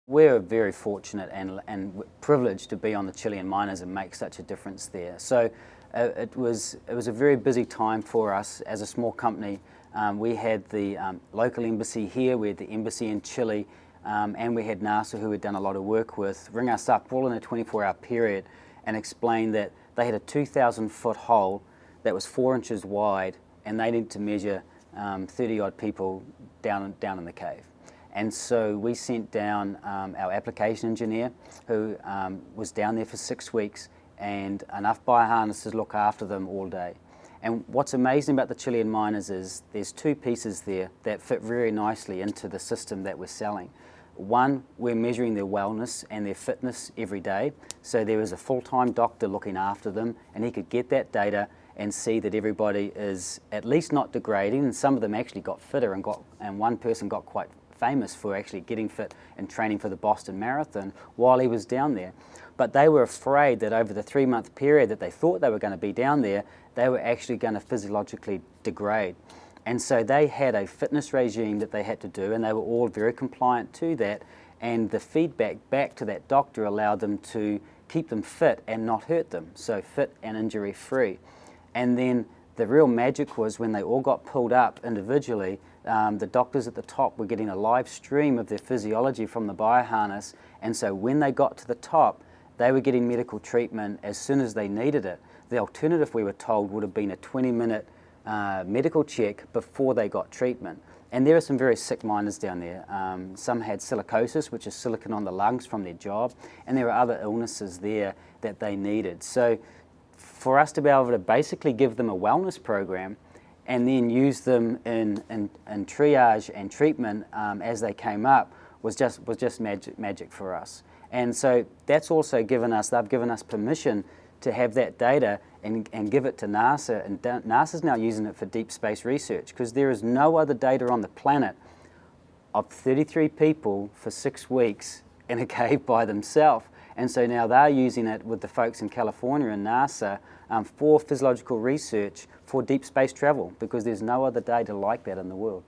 We're very fortunate and privileged to be on the Chilean miners and make such a difference there. So it was a very busy time for us as a small company. We had the local embassy here, we had the embassy in Chile, and we had NASA, who we'd done a lot of work with, ring us up all in a 24-hour period and explain that they had a 2,000-foot hole that was 4 inches wide, and they needed to measure 30-odd people down in the cave. And so we sent down our application engineer, who was down there for 6 weeks, and enough bioharnesses to look after them all day. And what's amazing about the Chilean miners is there's two pieces there that fit very nicely into the system that we're selling. One, we're measuring their wellness and their fitness every day. So there was a full-time doctor looking after them, and he could get that data and see that everybody is at least not degrading, and some of them actually got fitter and one person got quite famous for actually getting fit and training for the Boston Marathon while he was down there. But they were afraid that over the 3-month period that they thought they were going to be down there, they were actually going to physiologically degrade. And so they had a fitness regime that they had to do, and they were all very compliant to that, and the feedback back to that doctor allowed them to keep them fit and not hurt them, so fit and injury free. And then the real magic was when they all got pulled up individually, the doctors at the top were getting a live stream of their physiology from the bioharness, and so when they got to the top, they were getting medical treatment as soon as they needed it. The alternative, we were told, would have been a 20-minute medical check before they got treatment. And there are some very sick miners down there. Some had silicosis, which is silicon on the lungs from their job, and there are other illnesses there that they needed. So for us to be able to basically give them a wellness program and then use them in triage and treatment as they came up was just magic for us. And so that's also given us, they've given us permission to have that data and give it to NASA, and NASA's now using it for deep space research, because there is no other data on the planet of 33 people for 6 weeks in a cave by themselves. And so now they're using it with the folks in California and NASA for physiological research for deep space travel, because there's no other data like that in the world.